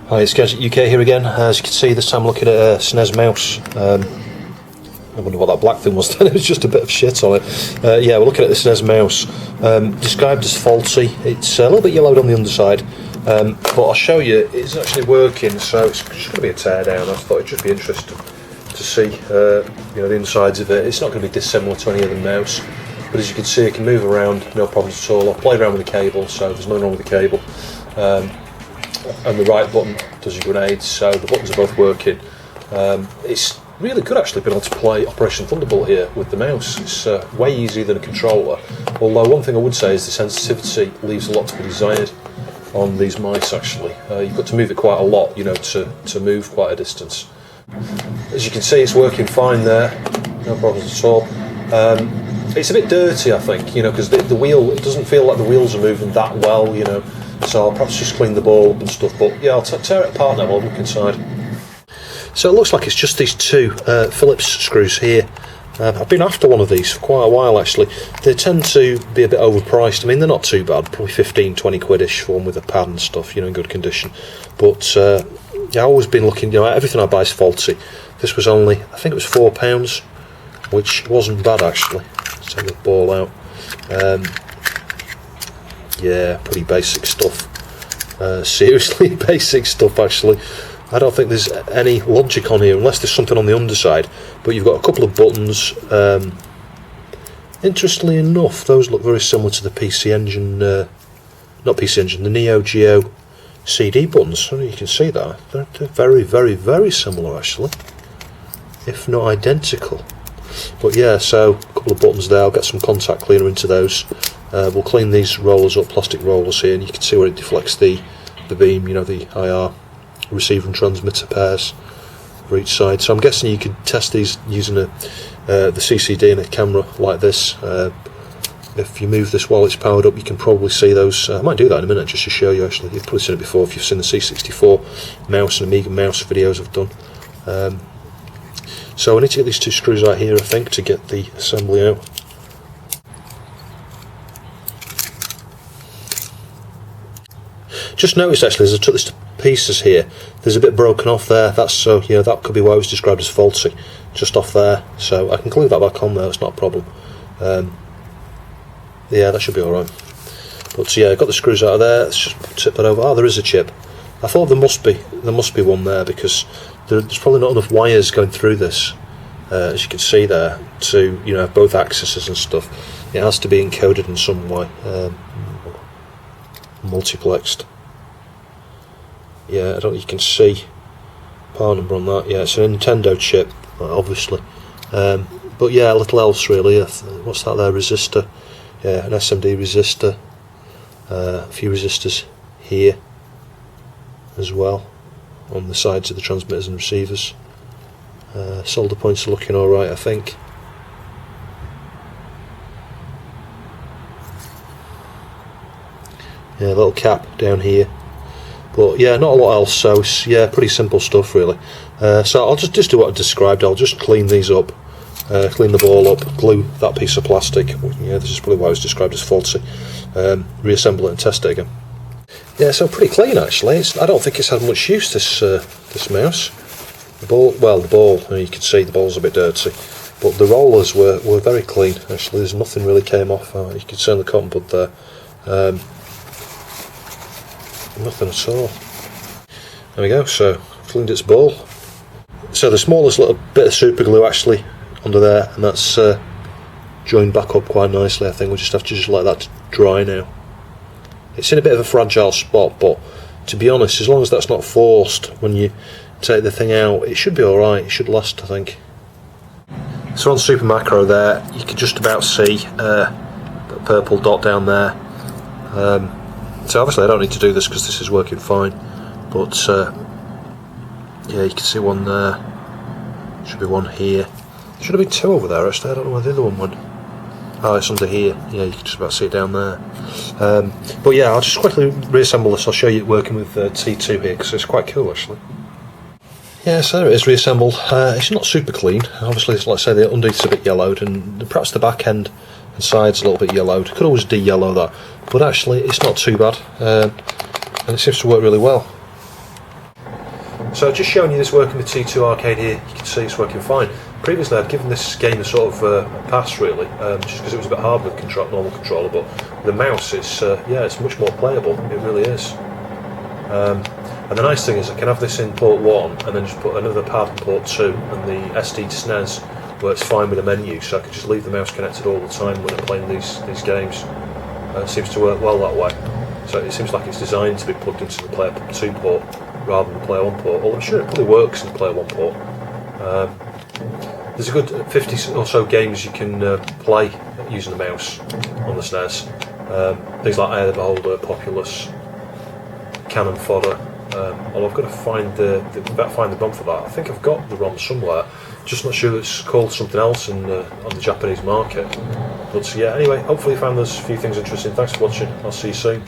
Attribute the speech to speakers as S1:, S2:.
S1: Hi, it's Guys at UK here again. As you can see, this time I'm looking at a SNES mouse. I wonder what that black thing was then. It was just a bit of shit on it. Yeah, we're looking at the SNES mouse. Described as faulty. It's a little bit yellowed on the underside, but I'll show you it's actually working. So it's just going to be a teardown. I thought it'd just be interesting to see, the insides of it. It's not going to be dissimilar to any other mouse, but as you can see, it can move around, no problems at all. I've played around with the cable, so there's nothing wrong with the cable. And the right button does your grenades, so the buttons are both working. It's really good actually being able to play Operation Thunderbolt here with the mouse. It's way easier than a controller, although one thing I would say is the sensitivity leaves a lot to be desired on these mice actually. You've got to move it quite a lot, to move quite a distance. As you can see, it's working fine there, no problems at all. It's a bit dirty I think, because the wheel, it doesn't feel like the wheels are moving that well, so I'll perhaps just clean the ball up and stuff, but yeah, I'll tear it apart now while I look inside. So it looks like it's just these two Phillips screws here. I've been after one of these for quite a while actually. They tend to be a bit overpriced. I mean, they're not too bad, probably 15-20 quidish for one with a pad and stuff, in good condition. But yeah, I've always been looking, everything I buy is faulty. This was only, I think it was £4, which wasn't bad actually. Let's take the ball out. Yeah, pretty basic stuff. Seriously basic stuff actually. I don't think there's any logic on here unless there's something on the underside, but you've got a couple of buttons. Interestingly enough, those look very similar to the PC Engine, not PC Engine, the Neo Geo CD buttons. You can see that. They're very, very, very similar actually, if not identical. But yeah, so a couple of buttons there. I'll get some contact cleaner into those. We'll clean these rollers up, plastic rollers here, and you can see where it deflects the beam, the IR receiver and transmitter pairs for each side. So I'm guessing you could test these using the CCD and a camera like this. If you move this while it's powered up, you can probably see those. I might do that in a minute just to show you actually. You've probably seen it before if you've seen the C64 mouse and Amiga mouse videos I've done. So I need to get these two screws out here I think to get the assembly out. Just noticed actually as I took this to pieces here, there's a bit broken off there. That's so that could be why it was described as faulty, just off there. So I can glue that back on there. It's not a problem. Yeah, that should be all right. But yeah, I've got the screws out of there. Let's just tip that over. Oh, there is a chip. I thought there must be one there because there's probably not enough wires going through this, as you can see there, to both axes and stuff. It has to be encoded in some way, multiplexed. Yeah, you can see part number on that. Yeah, it's a Nintendo chip, obviously. But yeah, a little else really. What's that there? Resistor. Yeah, an SMD resistor. A few resistors here as well on the sides of the transmitters and receivers. Solder points are looking alright I think. Yeah, a little cap down here, but yeah, not a lot else. So yeah, pretty simple stuff really. So I'll just do what I described. I'll just clean these up, clean the ball up, glue that piece of plastic. Yeah, this is probably why it was described as faulty. Reassemble it and test it again. Yeah, so pretty clean actually. I don't think it's had much use, this mouse. The ball, you can see the ball's a bit dirty, but the rollers were very clean actually. There's nothing really came off. You can see on the cotton bud there. Nothing at all. There we go, so cleaned its ball. So the smallest little bit of super glue actually under there, and that's joined back up quite nicely I think. We'll just have to let that dry now. It's in a bit of a fragile spot, but to be honest, as long as that's not forced when you take the thing out, it should be alright. It should last I think. So on Super Macro there, you can just about see the purple dot down there. So obviously I don't need to do this because this is working fine, but yeah, you can see one there. Should be one here. There should have been two over there actually. I don't know where the other one went. Oh, it's under here. Yeah, you can just about see it down there. But yeah, I'll just quickly reassemble this. I'll show you it working with T2 here because it's quite cool actually. Yeah, so there it is reassembled. It's not super clean. Obviously, like I say, the underneath's a bit yellowed, and perhaps the back end and side's a little bit yellowed. Could always de-yellow that, but actually it's not too bad, and it seems to work really well. So just showing you this working the T2 arcade here, you can see it's working fine. Previously I'd given this game a sort of a pass really, just because it was a bit hard with normal controller, but the mouse is, yeah, it's much more playable, it really is. And the nice thing is I can have this in port 1 and then just put another pad in port 2, and the SD to SNES works fine with the menu, so I can just leave the mouse connected all the time when I'm playing these games. It seems to work well that way. So it seems like it's designed to be plugged into the Player 2 port rather than the Player 1 port, although I'm sure it probably works in the Player 1 port. There's a good 50 or so games you can play using the mouse on the SNES. Things like Eye of the Beholder, Populous, Cannon Fodder. Although I've got to find the ROM for that. I think I've got the ROM somewhere, just not sure it's called something else on the Japanese market. But yeah, anyway, hopefully you found those few things interesting. Thanks for watching, I'll see you soon.